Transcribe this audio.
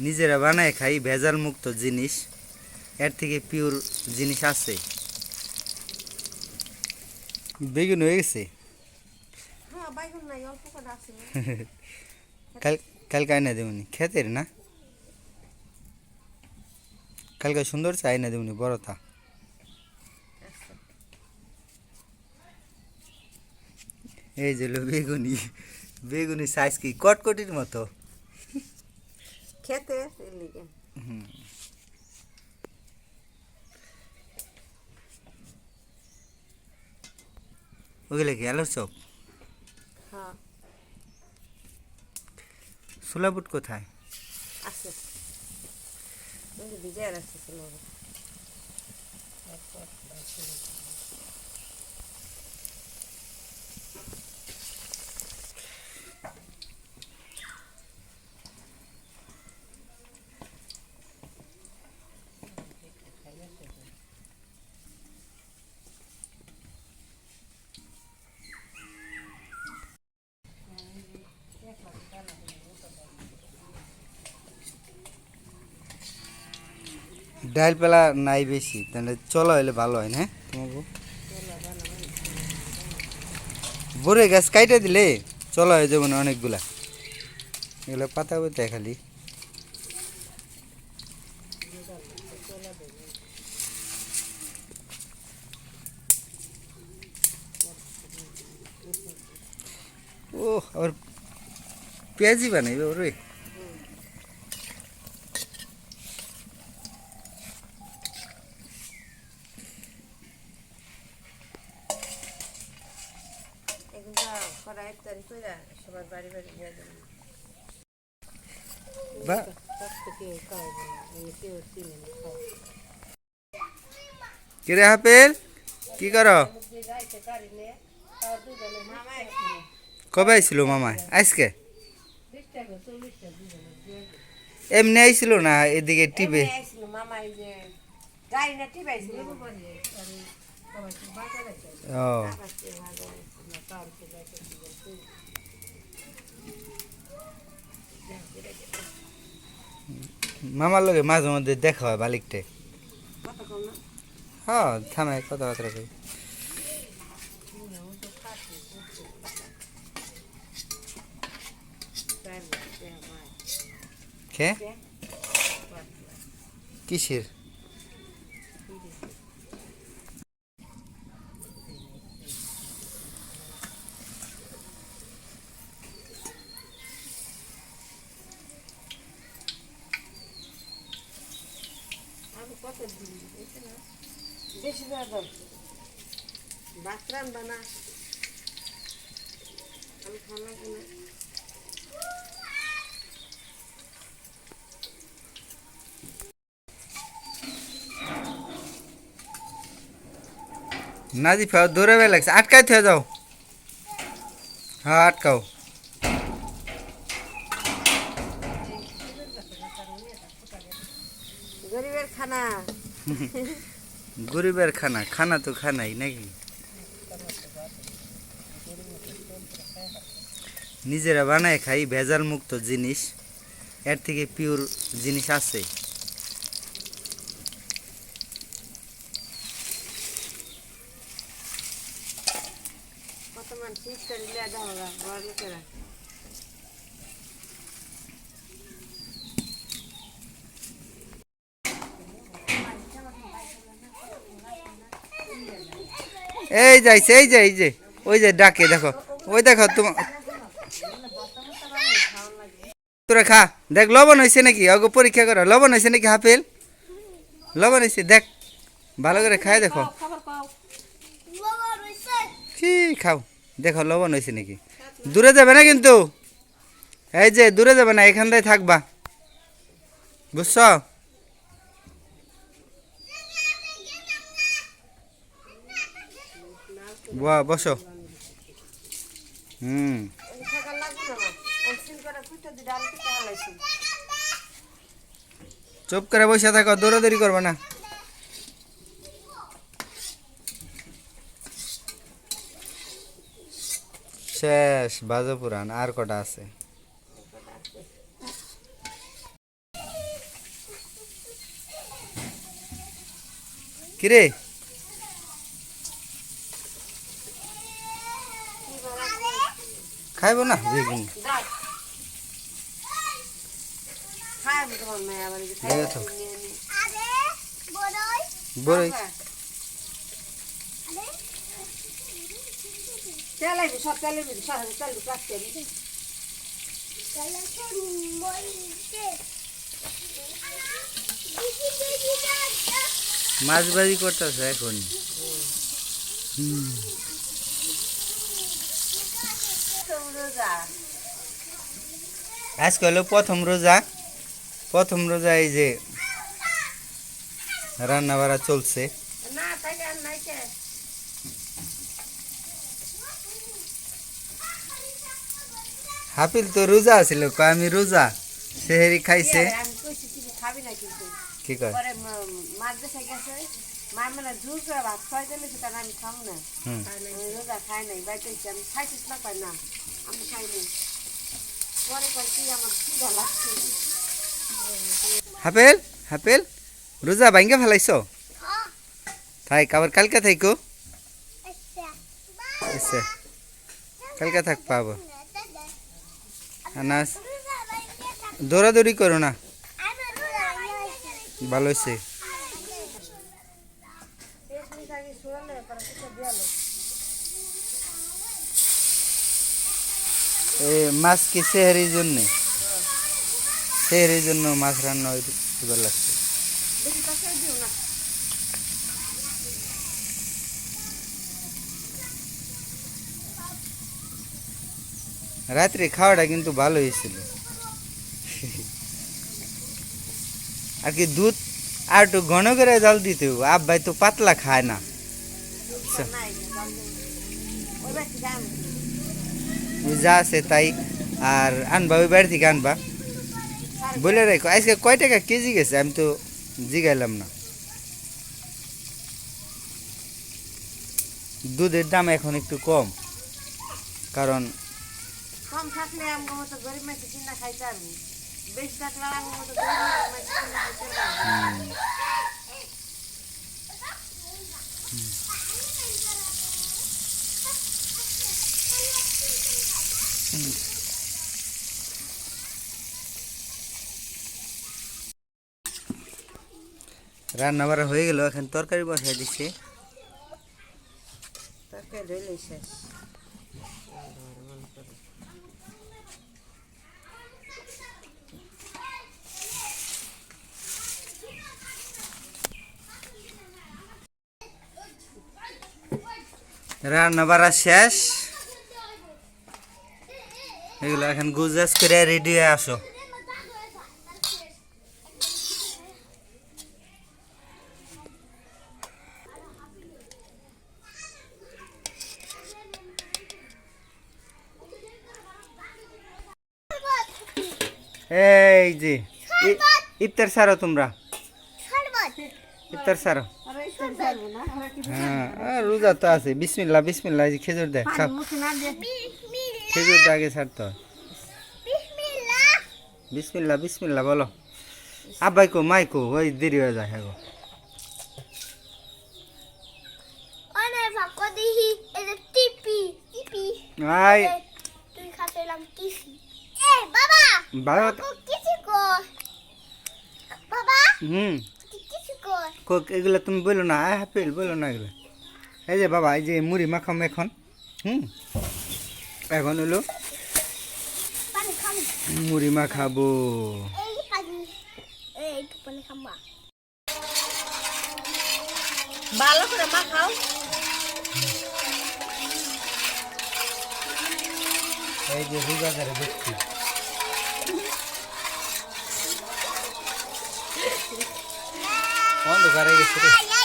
নিজেরা বানায় খাই ভেজাল মুক্ত জিনিস, এর থেকে পিওর জিনিস আছে। বেগুন হয়ে গেছে। কাল কালকে আইনা দেবনি খেতের না, কালকে সুন্দর চা আইনা দেবনি বড়তা। এই যে বেগুনি, বেগুনি সাইজ কি কটকটির মতো খেতে। ওগুলো কি আলুর চপ? হ্যাঁ সোলাবুট কোথায়? আছে, ভিজায় রাখছে ছিল। ডাল পেলা নাই বেশি, তাহলে চলো হইলে ভালো হয় না তোমাকে। বড়ে গাছ কাইটা দিলে চলো হয়ে যাবো না অনেকগুলা, এগুলো পাতা বইতে খালি। ও আবার পেঁয়াজি বানাইবে ওরে। সবার বাড়ি বাড়ি বা কিরে হাপেল কি করো? কবে আইছিল মামায়? আজকে এমনি আইছিল না এদিকে টিপে? মামা এই যে গাড়ি না টিপাইছিল। ও মামার লগে মাঝে মধ্যে দেখা হয় বালিকটে। হ্যাঁ থামে কথাবার্তা কই। কে কিসের? বেশি দাও ভাত রান্না না, আমি খানা কিনা। নাজিফা দৌড়াবে লাগছে, আটকাইতে হয়ে যাও। হ্যাঁ আটকাও। গরিবের খানা। গরিবের খানা, খানা তো খানাই নাকি। নিজেরা বানায় খাই ভেজাল মুক্ত জিনিস, এর থেকে পিওর জিনিস আছে। কত মানুষ ইফতারি লিয়া দেওয়া বড় লোকেরা। এই যাইছে, এই যে এই যে ওই যে ডাকে দেখো, ওই দেখো তোমার। তোরা খা দেখ লবণ হয়েছে নাকি, আগে পরীক্ষা করো লবণ হয়েছে নাকি। হাফেল লবণ হয়েছে দেখ, ভালো করে খাই দেখো। কি খাও দেখো লবণ হয়েছে নাকি। দূরে যাবে না কিন্তু, এই যে দূরে যাবে না, এখানটায় থাকবা বুঝছ। বাহ বসো। হুম চুপ করে বসে থাকো, দৌড়াদৌড়ি করবে না। শেষ বাজো পুরান, আর কটা আছে? কিরে খাইব না বেগুন দাও খাবি তোমার মেয়ে আবার এই যে দে তো। নিয়ে নি। বড়ই তেল আইবি সব তেলের মধ্যে সব তেল প্লাস্টিক দিবি মাছ ভাজি করতেছে এখন রোজা আজকে হলো প্রথম রোজা এই যে রান্না বাড়া চলছে না তাইলে আর নাই কে হাফিল তো রোজা আছিল কয় আমি রোজা সেহেরি খাইছে আমি কইছি তুই খাবি না কিন্তু কি কয় পরে মাছ দেশে গেছে মার মানে জোর করে ভাত খাওয়াই দিলে কারণ আমি খাবো না হুম। আমি রোজা খাই নাই বাইতে আমি খাইছিস না পাই না আমি খাই নাই পরে কয় কি আমার খিদা লাগছে হাফেল রোজা ভাঙ্গা ফেলাইছ থাক আবার কালকে থাইকো আচ্ছা কালকে থাক পাবো আনাস দৌড়াদৌড়ি করো না ভালো হয়েছে মাছ কি সেহেরির জন্যে সেহেরির জন্য মাছ রান্না এবার লাগছে বেশি কাছে দিও না রাত্রে খাওয়াটা কিন্তু ভালো হয়েছিল আর কি দুধ আর একটু ঘন করে জল দিতে হবে। আব্বাই তো পাতলা খায় না নাই ওই বাড়ি যাম ওই যা আছে তাই আর আনবা ওই বাড়ি থেকে আনবা বলে রাখো আজকে কয় টাকা কেজি গেছে আমি তো জিগাইলাম না দুধের দাম এখন একটু কম কারণ কম থাকলে আমার মতো গরিব মানুষ কিনা খাইতে পারবো বেশি থাকলে আমার মতো গরিব মানুষ কিনা খাইতে পারবো রান্না বাড়া হয়ে গেল এখন তরকারি বসাই দিচ্ছে তাকে ধরলে শেষ রান্না বাড়া শেষ এগুলো এখন গুজাস করে রেডি হয়ে আসো এই যে ইফতার সারো তোমরা ইফতার সারো আরে ইস্তেন পারবো না আরে কি হ্যাঁ রোজা তো আছে বিসমিল্লাহ বিসমিল্লাহ এই যে খেজুর দেয় খাও মুখে না দিয়ে খেজুরটা আগে ছাড়তে হয় বিসমিল্লাহ বিসমিল্লাহ বলো আব্বাই কো মাই কো ওই দেরি হয়ে যায় হ্যাঁ গো অনেক ভাগ্য দেখি এই যে টিপি টিপি আই তুই খাচ্ছিলাম কিসি এ বাবা ভালো কিসি কো বাবা তুই কিসি কো কোক এগুলো তুমি বলো না আয় হাফেল বলো না এগুলো এই যে বাবা এই যে মুড়ি মাখাম এখন এখন হলো পানি খাম মুড়ি মাখাবো এই পানি এই পানি খামা ভালো করে মাখাও এই যে রোজাদারে দেখছি অন্ধকার হয়ে গেছে রে